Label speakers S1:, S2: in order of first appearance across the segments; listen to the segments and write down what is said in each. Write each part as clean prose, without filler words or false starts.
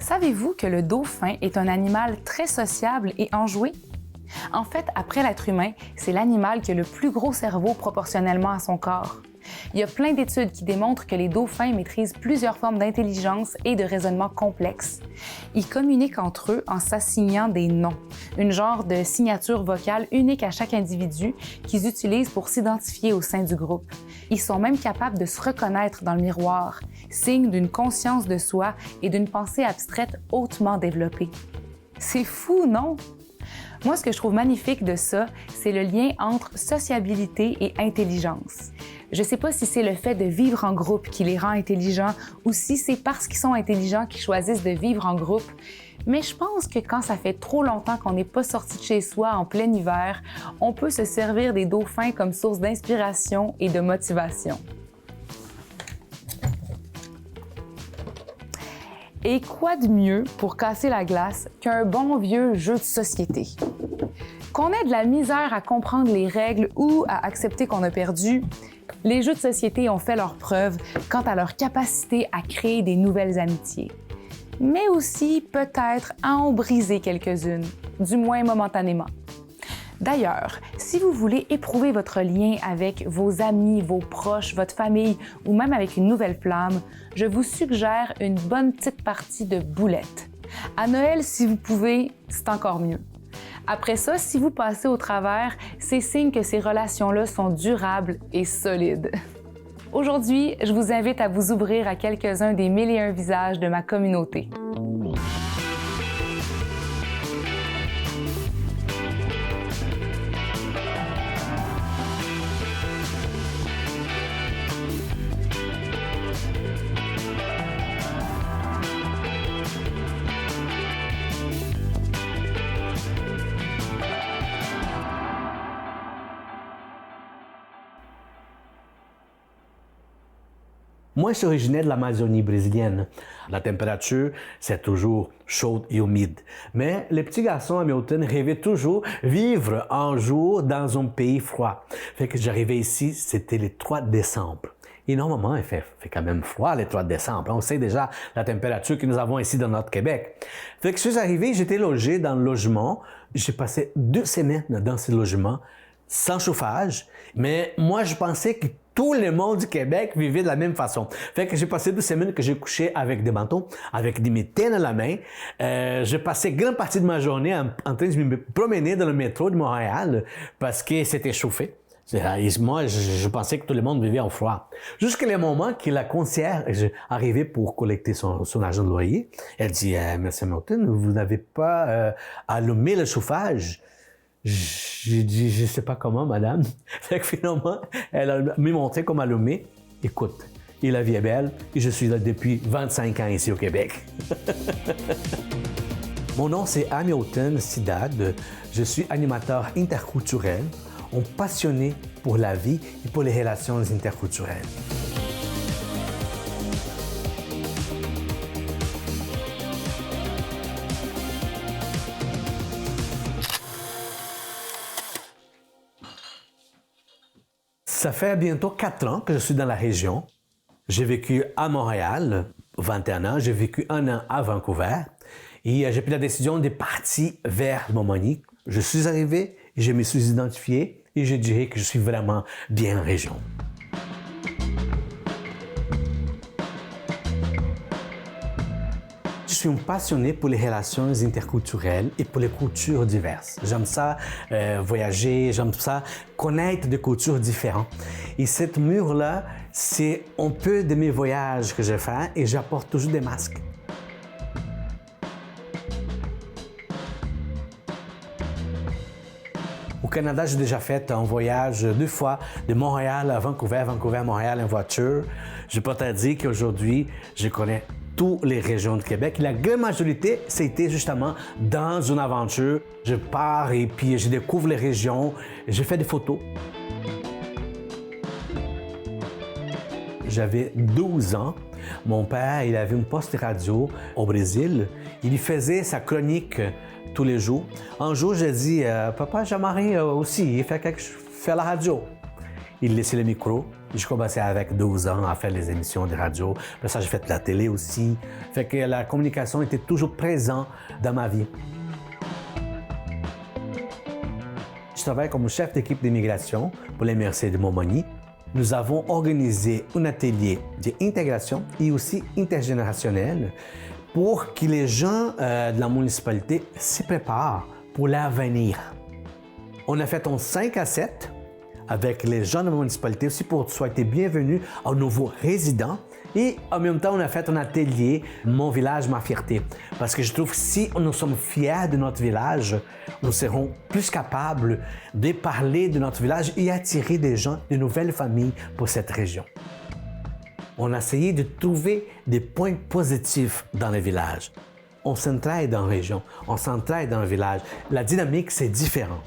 S1: Savez-vous que le dauphin est un animal très sociable et enjoué? En fait, après l'être humain, c'est l'animal qui a le plus gros cerveau proportionnellement à son corps. Il y a plein d'études qui démontrent que les dauphins maîtrisent plusieurs formes d'intelligence et de raisonnement complexes. Ils communiquent entre eux en s'assignant des noms, une genre de signature vocale unique à chaque individu qu'ils utilisent pour s'identifier au sein du groupe. Ils sont même capables de se reconnaître dans le miroir, signe d'une conscience de soi et d'une pensée abstraite hautement développée. C'est fou, non? Moi, ce que je trouve magnifique de ça, c'est le lien entre sociabilité et intelligence. Je ne sais pas si c'est le fait de vivre en groupe qui les rend intelligents ou si c'est parce qu'ils sont intelligents qu'ils choisissent de vivre en groupe, mais je pense que quand ça fait trop longtemps qu'on n'est pas sorti de chez soi en plein hiver, on peut se servir des dauphins comme source d'inspiration et de motivation. Et quoi de mieux pour casser la glace qu'un bon vieux jeu de société? Qu'on ait de la misère à comprendre les règles ou à accepter qu'on a perdu, les jeux de société ont fait leurs preuves quant à leur capacité à créer des nouvelles amitiés. Mais aussi, peut-être, à en briser quelques-unes, du moins momentanément. D'ailleurs, si vous voulez éprouver votre lien avec vos amis, vos proches, votre famille ou même avec une nouvelle flamme, je vous suggère une bonne petite partie de boulettes. À Noël, si vous pouvez, c'est encore mieux. Après ça, si vous passez au travers, c'est signe que ces relations-là sont durables et solides. Aujourd'hui, je vous invite à vous ouvrir à quelques-uns des 1001 visages de ma communauté.
S2: Moi, je suis originaire de l'Amazonie brésilienne. La température, c'est toujours chaude et humide. Mais les petits garçons Hamilton rêvaient toujours vivre un jour dans un pays froid. Fait que j'arrivais ici, c'était le 3 décembre. Et normalement, il fait quand même froid le 3 décembre. On sait déjà la température que nous avons ici dans notre Québec. Fait que je suis arrivé, j'étais logé dans le logement. J'ai passé 2 semaines dans ce logement sans chauffage. Mais moi, je pensais que tout le monde du Québec vivait de la même façon. Fait que j'ai passé 2 semaines que j'ai couché avec des manteaux, avec des mitaines à la main. J'ai passé grande partie de ma journée en train de me promener dans le métro de Montréal parce que c'était chauffé. Et moi, je pensais que tout le monde vivait en froid. Jusqu'à le moment que la concierge arrivait pour collecter son argent de loyer. Elle dit, Monsieur Hamilton, vous n'avez pas allumé le chauffage? J'ai dit, je sais pas comment, madame. Fait que finalement, elle a me montré comment allumer. Écoute, et la vie est belle, et je suis là depuis 25 ans ici au Québec. Mon nom, c'est Hamilton Sidad. Je suis animateur interculturel, un passionné pour la vie et pour les relations interculturelles. Ça fait bientôt 4 ans que je suis dans la région. J'ai vécu à Montréal, 21 ans. J'ai vécu 1 an à Vancouver. Et j'ai pris la décision de partir vers Montmagny. Je suis arrivé, je me suis identifié et je dirais que je suis vraiment bien en région. Je suis un passionné pour les relations interculturelles et pour les cultures diverses. J'aime ça voyager, j'aime ça connaître des cultures différentes. Et cette mur-là, c'est un peu de mes voyages que je fais et j'apporte toujours des masques. Au Canada, j'ai déjà fait un voyage 2 fois de Montréal à Vancouver, Vancouver-Montréal en voiture. Je peux te dire qu'aujourd'hui, je connais toutes les régions du Québec. La grande majorité, c'était justement dans une aventure. Je pars et puis je découvre les régions, je fais des photos. J'avais 12 ans. Mon père, il avait une poste radio au Brésil. Il faisait sa chronique tous les jours. Un jour, j'ai dit, papa, j'aimerais aussi faire la radio. il laissait le micro. Je commençais avec 12 ans à faire les émissions de radio. Après ça, j'ai fait de la télé aussi. Fait que la communication était toujours présente dans ma vie. Je travaille comme chef d'équipe d'immigration pour l'MRC de Montmagny. Nous avons organisé un atelier d'intégration et aussi intergénérationnel pour que les gens de la municipalité se préparent pour l'avenir. On a fait un 5 à 7 avec les gens de la municipalité aussi pour souhaiter bienvenue aux nouveaux résidents. Et en même temps, on a fait un atelier « Mon village, ma fierté ». Parce que je trouve que si nous sommes fiers de notre village, nous serons plus capables de parler de notre village et attirer des gens, de nouvelles familles pour cette région. On a essayé de trouver des points positifs dans le village. On s'entraide dans la région, on s'entraide dans le village. La dynamique, c'est différent.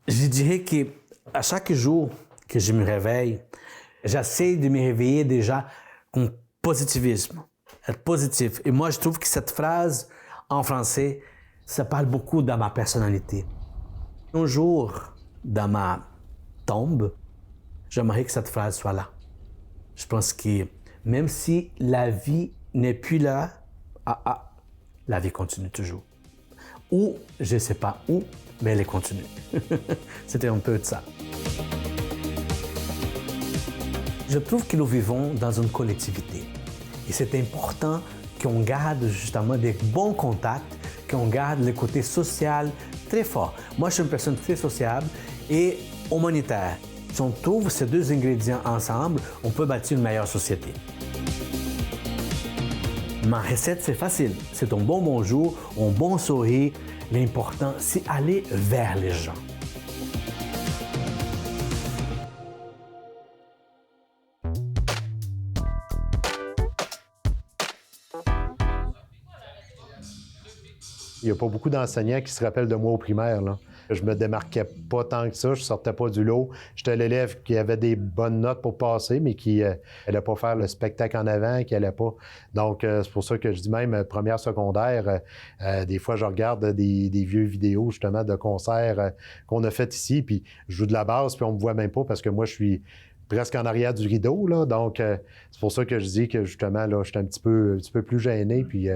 S2: Je dirais qu'à chaque jour que je me réveille, j'essaie de me réveiller déjà avec positivisme, être positif. Et moi, je trouve que cette phrase en français, ça parle beaucoup de ma personnalité. Un jour, dans ma tombe, j'aimerais que cette phrase soit là. Je pense que même si la vie n'est plus là, la vie continue toujours. Ou, je ne sais pas où, mais elle continue. C'était un peu de ça. Je trouve que nous vivons dans une collectivité. Et c'est important qu'on garde justement des bons contacts, qu'on garde le côté social très fort. Moi, je suis une personne très sociable et humanitaire. Si on trouve ces deux ingrédients ensemble, on peut bâtir une meilleure société. Ma recette, c'est facile. C'est un bon bonjour, un bon sourire. L'important, c'est aller vers les gens.
S3: Il n'y a pas beaucoup d'enseignants qui se rappellent de moi au primaire, là. Je me démarquais pas tant que ça, je sortais pas du lot. J'étais l'élève qui avait des bonnes notes pour passer, mais qui n'allait pas faire le spectacle en avant, qui allait pas. Donc, c'est pour ça que je dis même première, secondaire, des fois, je regarde des vieux vidéos, justement, de concerts qu'on a fait ici, puis je joue de la basse, puis on me voit même pas parce que moi, je suis presque en arrière du rideau, là. Donc, c'est pour ça que je dis que, justement, là, je suis un petit peu plus gêné, puis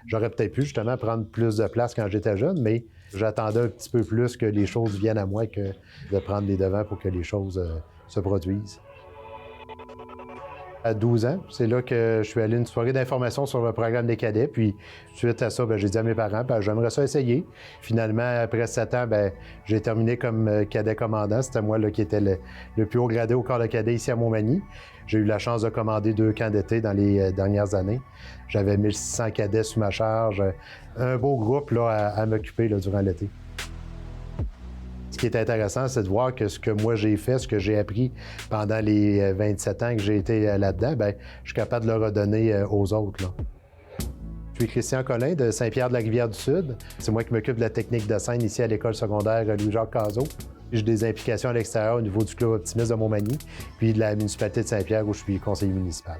S3: j'aurais peut-être pu, justement, prendre plus de place quand j'étais jeune, mais j'attendais un petit peu plus que les choses viennent à moi que de prendre les devants pour que les choses se produisent. À 12 ans, c'est là que je suis allé à une soirée d'information sur le programme des cadets. Puis, suite à ça, j'ai dit à mes parents, j'aimerais ça essayer. Finalement, après 7 ans, j'ai terminé comme cadet commandant. C'était moi là, qui était le plus haut gradé au corps de cadet ici à Montmagny. J'ai eu la chance de commander 2 camps d'été dans les dernières années. J'avais 1600 cadets sous ma charge. Un beau groupe là, à m'occuper là, durant l'été. Ce qui est intéressant, c'est de voir que ce que moi j'ai fait, ce que j'ai appris pendant les 27 ans que j'ai été là-dedans, je suis capable de le redonner aux autres, là. Je suis Christian Collin de Saint-Pierre-de-la-Rivière-du-Sud. C'est moi qui m'occupe de la technique de scène ici à l'école secondaire Louis-Jacques Cazot. J'ai des implications à l'extérieur au niveau du Club Optimiste de Montmagny, puis de la municipalité de Saint-Pierre où je suis conseiller municipal.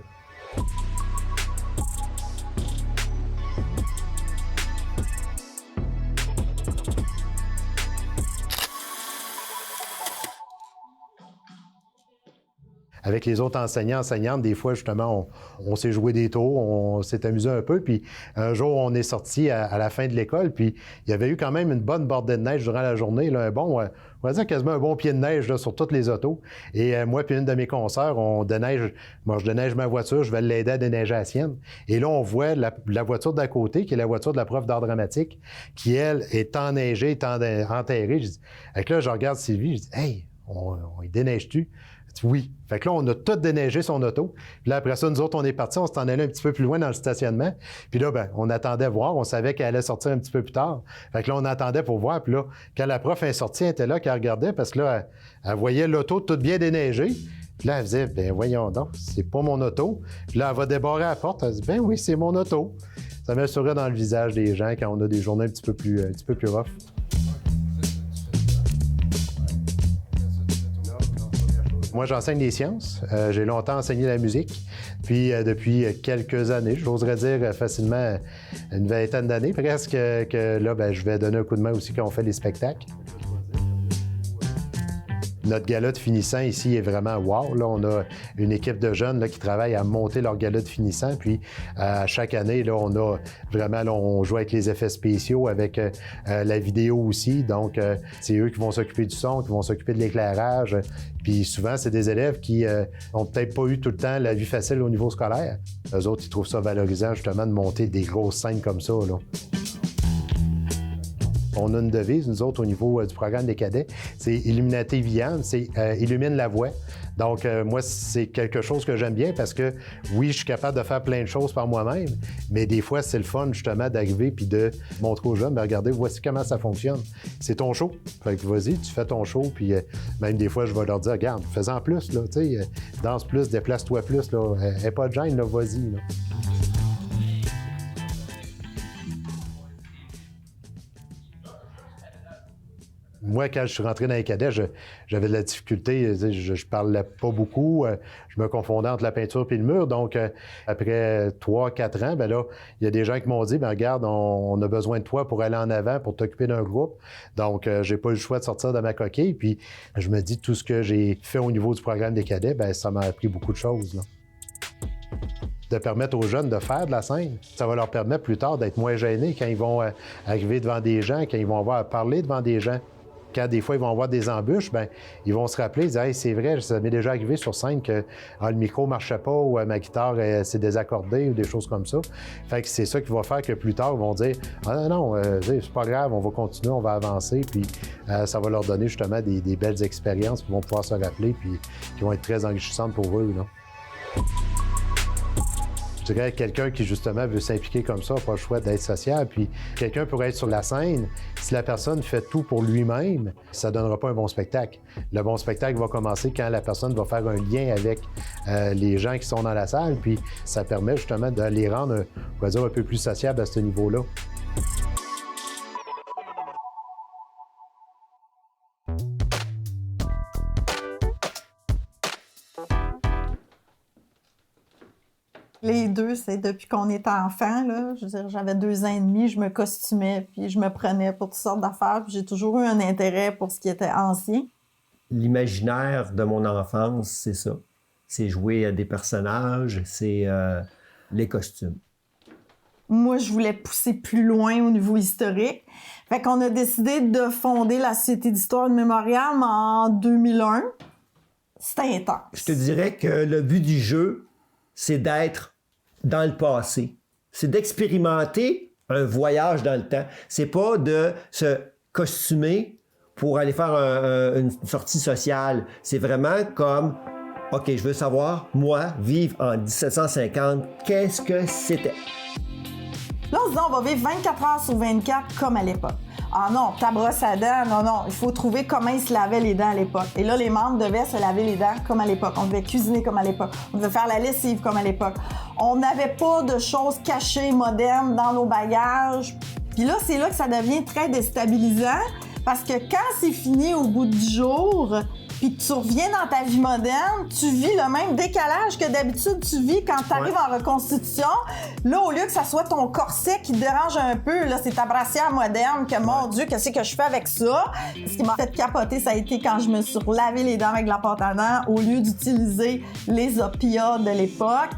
S3: Avec les autres enseignants, enseignantes, des fois, justement, on s'est joué des tours, on s'est amusé un peu. Puis un jour, on est sorti à la fin de l'école, puis il y avait eu quand même une bonne bordée de neige durant la journée, là, on va dire quasiment un bon pied de neige là, sur toutes les autos. Et moi puis une de mes consoeurs, moi, je déneige ma voiture, je vais l'aider à déneiger la sienne. Et là, on voit la voiture d'à côté, qui est la voiture de la prof d'art dramatique, qui, elle, est enneigée, est enterrée. Là, je regarde Sylvie, je dis « Hey, on y déneige-tu? » Oui. Fait que là, on a tout déneigé son auto. Puis là, après ça, nous autres, on est partis, on s'en allait un petit peu plus loin dans le stationnement. Puis là, on attendait voir. On savait qu'elle allait sortir un petit peu plus tard. Fait que là, on attendait pour voir. Puis là, quand la prof est sortie, elle était là, qu'elle regardait parce que là, elle voyait l'auto toute bien déneigée. Puis là, elle disait, voyons donc, c'est pas mon auto. Puis là, elle va débarrer la porte. Elle dit, oui, c'est mon auto. Ça met le sourire dans le visage des gens quand on a des journées un petit peu plus rough. Moi, j'enseigne les sciences. J'ai longtemps enseigné la musique. Puis, depuis quelques années, j'oserais dire facilement une vingtaine d'années presque, que là, ben, je vais donner un coup de main aussi quand on fait les spectacles. Notre gala de finissant ici est vraiment wow. Là, on a une équipe de jeunes là, qui travaillent à monter leur gala de finissant. Puis, chaque année, là, on a vraiment, là, on joue avec les effets spéciaux, avec la vidéo aussi. Donc, c'est eux qui vont s'occuper du son, qui vont s'occuper de l'éclairage. Puis souvent, c'est des élèves qui n'ont peut-être pas eu tout le temps la vie facile au niveau scolaire. Eux autres, ils trouvent ça valorisant, justement, de monter des grosses scènes comme ça, là. On a une devise, nous autres, au niveau du programme des cadets, c'est Illuminate Viam, c'est illumine la voie. Donc, moi, c'est quelque chose que j'aime bien parce que, oui, je suis capable de faire plein de choses par moi-même, mais des fois, c'est le fun, justement, d'arriver puis de montrer aux jeunes, bien, regardez, voici comment ça fonctionne. C'est ton show. Fait que vas-y, tu fais ton show, puis même des fois, je vais leur dire, regarde, fais-en plus, là, tu sais, danse plus, déplace-toi plus, là, aie pas de gêne, là, vas-y, là. Moi, quand je suis rentré dans les cadets, j'avais de la difficulté. Je parlais pas beaucoup. Je me confondais entre la peinture et le mur. Donc, après 3-4 ans, bien là, il y a des gens qui m'ont dit, bien regarde, on a besoin de toi pour aller en avant, pour t'occuper d'un groupe. Donc, j'ai pas eu le choix de sortir de ma coquille. Puis, je me dis, tout ce que j'ai fait au niveau du programme des cadets, bien, ça m'a appris beaucoup de choses, là. De permettre aux jeunes de faire de la scène. Ça va leur permettre plus tard d'être moins gênés quand ils vont arriver devant des gens, quand ils vont avoir à parler devant des gens. Quand des fois, ils vont avoir des embûches, bien, ils vont se rappeler, ils disent « Hey, c'est vrai, ça m'est déjà arrivé sur scène que le micro ne marchait pas ou ma guitare s'est désaccordée ou des choses comme ça. » Fait que c'est ça qui va faire que plus tard, ils vont dire « Ah non, c'est pas grave, on va continuer, on va avancer. » Puis ça va leur donner justement des belles expériences qu'ils vont pouvoir se rappeler puis qui vont être très enrichissantes pour eux, là. Je dirais quelqu'un qui, justement, veut s'impliquer comme ça, n'a pas le choix d'être social. Puis quelqu'un pourrait être sur la scène. Si la personne fait tout pour lui-même, ça ne donnera pas un bon spectacle. Le bon spectacle va commencer quand la personne va faire un lien avec les gens qui sont dans la salle. Puis ça permet justement de les rendre, on va dire, un peu plus sociables à ce niveau-là.
S4: Les deux, c'est depuis qu'on est enfant, là. Je veux dire, j'avais 2 ans et demi, je me costumais, puis je me prenais pour toutes sortes d'affaires, puis j'ai toujours eu un intérêt pour ce qui était ancien.
S5: L'imaginaire de mon enfance, c'est ça. C'est jouer à des personnages, c'est les costumes.
S4: Moi, je voulais pousser plus loin au niveau historique. Fait qu'on a décidé de fonder la Société d'histoire de Mémorial en 2001. C'était intense.
S5: Je te dirais que le but du jeu, c'est d'être dans le passé. C'est d'expérimenter un voyage dans le temps. C'est pas de se costumer pour aller faire une sortie sociale. C'est vraiment comme, OK, je veux savoir, moi, vivre en 1750, qu'est-ce que c'était?
S4: Là, on se dit, on va vivre 24 heures sur 24 comme à l'époque. Ah non, ta brosse à dents, non, il faut trouver comment ils se lavaient les dents à l'époque. Et là, les membres devaient se laver les dents comme à l'époque. On devait cuisiner comme à l'époque. On devait faire la lessive comme à l'époque. On n'avait pas de choses cachées, modernes dans nos bagages. Puis là, c'est là que ça devient très déstabilisant parce que quand c'est fini au bout de 10 jours, puis tu reviens dans ta vie moderne, tu vis le même décalage que d'habitude tu vis quand tu arrives en reconstitution. Là, au lieu que ça soit ton corset qui te dérange un peu, là, c'est ta brassière moderne que, mon Dieu, qu'est-ce que je fais avec ça? Ce qui m'a fait capoter, ça a été quand je me suis lavé les dents avec la pâte à dents au lieu d'utiliser les opiats de l'époque.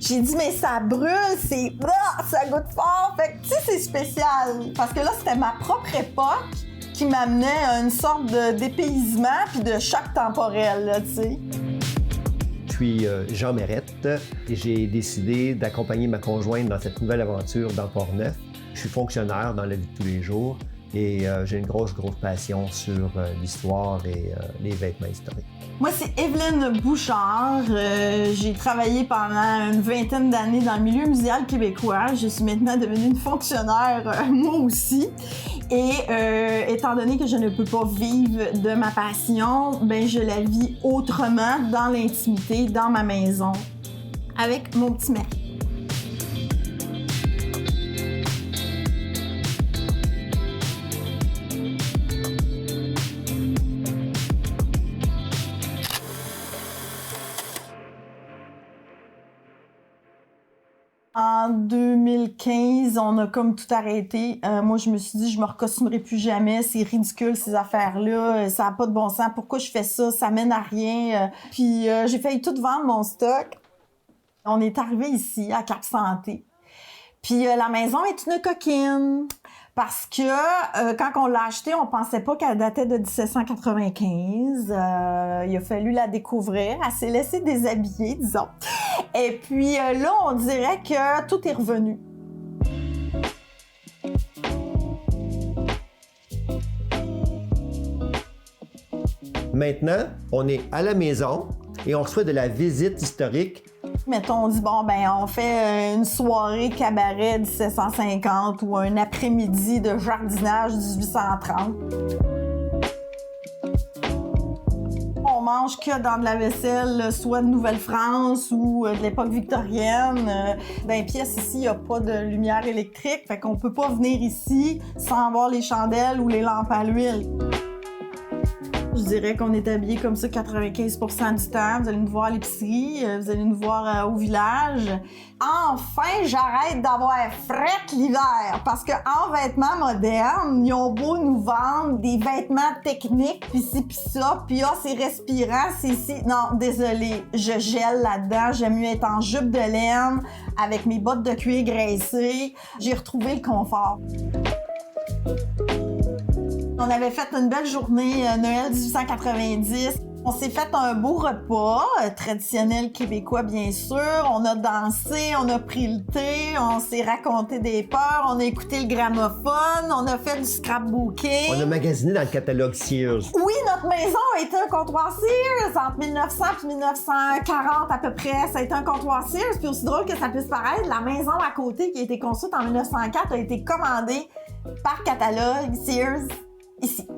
S4: J'ai dit, mais ça brûle, ça goûte fort. Fait que, tu sais, c'est spécial. Parce que là, c'était ma propre époque qui m'amenait à une sorte d'épaysement puis de choc temporel, là, tu sais.
S5: Je suis Jean Mérette et j'ai décidé d'accompagner ma conjointe dans cette nouvelle aventure dans Port-Neuf. Je suis fonctionnaire dans la vie de tous les jours et j'ai une grosse passion sur l'histoire et les vêtements historiques.
S4: Moi, c'est Evelyne Bouchard. J'ai travaillé pendant une 20aine d'années dans le milieu muséal québécois. Je suis maintenant devenue une fonctionnaire, moi aussi. Et étant donné que je ne peux pas vivre de ma passion, ben je la vis autrement, dans l'intimité, dans ma maison, avec mon petit mari. En 2015, on a comme tout arrêté. Moi, je me suis dit, je me recostumerai plus jamais. C'est ridicule, ces affaires-là. Ça n'a pas de bon sens. Pourquoi je fais ça? Ça mène à rien. Puis, j'ai failli tout vendre mon stock. On est arrivé ici, à Cap Santé. Puis, la maison est une coquine. Parce que quand on l'a achetée, on pensait pas qu'elle datait de 1795. Il a fallu la découvrir. Elle s'est laissée déshabiller, disons. Et puis là, on dirait que tout est revenu.
S5: Maintenant, on est à la maison et on reçoit de la visite historique.
S4: Mettons, on dit, bon, ben, on fait une soirée cabaret 1750 ou un après-midi de jardinage 1830. On mange que dans de la vaisselle, soit de Nouvelle-France ou de l'époque victorienne. Dans les pièces ici, il n'y a pas de lumière électrique, fait qu'on peut pas venir ici sans avoir les chandelles ou les lampes à l'huile. Je dirais qu'on est habillés comme ça 95% du temps. Vous allez nous voir à l'épicerie, vous allez nous voir au village. Enfin, j'arrête d'avoir frette l'hiver parce qu'en vêtements modernes, ils ont beau nous vendre des vêtements techniques, pis ci pis ça, pis c'est respirant, c'est ici. Non, désolé, je gèle là-dedans. J'aime mieux être en jupe de laine avec mes bottes de cuir graissées. J'ai retrouvé le confort. On avait fait une belle journée Noël 1890. On s'est fait un beau repas, traditionnel québécois bien sûr. On a dansé, on a pris le thé, on s'est raconté des peurs, on a écouté le gramophone, on a fait du scrapbooking.
S5: On a magasiné dans le catalogue Sears.
S4: Oui, notre maison a été un comptoir Sears entre 1900 et 1940 à peu près. Ça a été un comptoir Sears. Puis aussi drôle que ça puisse paraître, la maison à côté qui a été construite en 1904 a été commandée par catalogue Sears. Ici.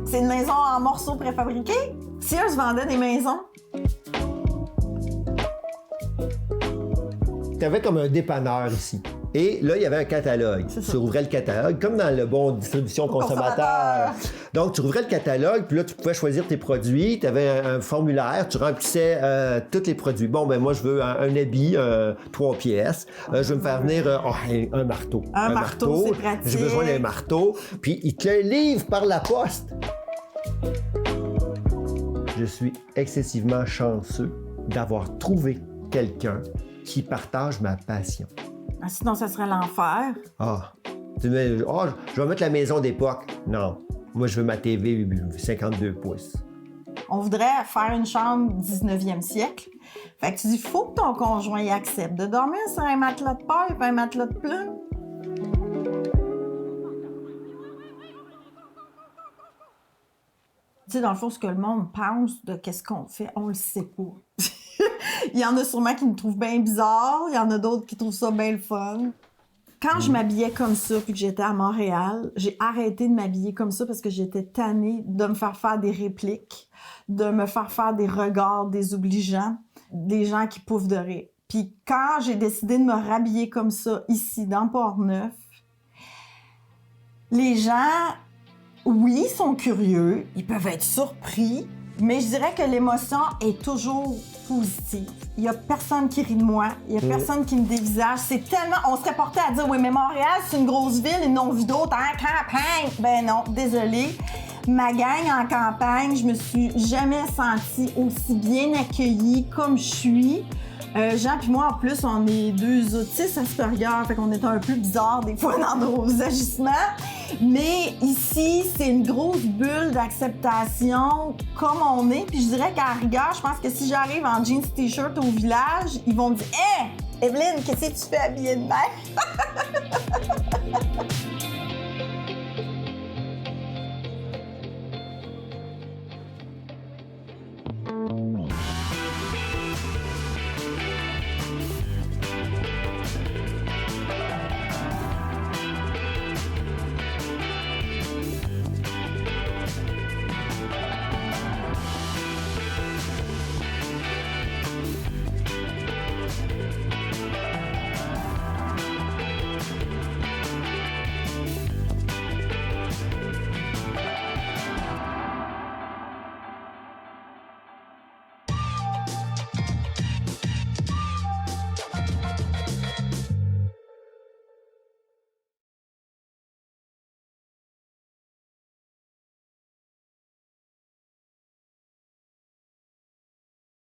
S4: C'est une maison en morceaux préfabriqués. Sears vendait des maisons.
S5: Tu avais comme un dépanneur ici. Et là, il y avait un catalogue. Tu rouvrais le catalogue, comme dans le bon distribution consommateur. Donc, tu rouvrais le catalogue, puis là, tu pouvais choisir tes produits. Tu avais un formulaire, tu remplissais tous les produits. Bon, ben moi, je veux un habit, 3 pièces. Je veux me faire venir un marteau.
S4: Un marteau, c'est pratique.
S5: J'ai besoin d'un marteau. Puis, il te le livre par la poste. Je suis excessivement chanceux d'avoir trouvé quelqu'un qui partage ma passion.
S4: Ah, sinon, ça serait l'enfer.
S5: Je vais mettre la maison d'époque. Non, moi, je veux ma TV 52 pouces.
S4: On voudrait faire une chambre 19e siècle. Fait que tu dis, faut que ton conjoint y accepte de dormir sur un matelas de paille et un matelas de plumes. Tu sais, dans le fond, ce que le monde pense de qu'est-ce qu'on fait, on le sait pas. Il y en a sûrement qui me trouvent bien bizarre, il y en a d'autres qui trouvent ça bien le fun. Quand je m'habillais comme ça, puis que j'étais à Montréal, j'ai arrêté de m'habiller comme ça parce que j'étais tannée de me faire des répliques, de me faire des regards désobligeants, des gens qui pouffent de rire. Puis quand j'ai décidé de me rhabiller comme ça, ici, dans Port-Neuf, les gens, oui, sont curieux, ils peuvent être surpris, mais je dirais que l'émotion est toujours positive. Il n'y a personne qui rit de moi, il n'y a personne qui me dévisage. C'est tellement... On serait porté à dire, oui, mais Montréal, c'est une grosse ville, une non-vue d'autres, hein, campagne. Ben non, désolée. Ma gang en campagne, je me suis jamais sentie aussi bien accueillie comme je suis. Jean puis moi, en plus, on est deux autistes Asperger, fait qu'on est un peu bizarre des fois dans nos agissements. Mais ici, c'est une grosse bulle d'acceptation comme on est. Puis je dirais qu'à rigueur, je pense que si j'arrive en jeans t-shirt au village, ils vont me dire « Hey, Evelyne, qu'est-ce que tu fais habillée de même? »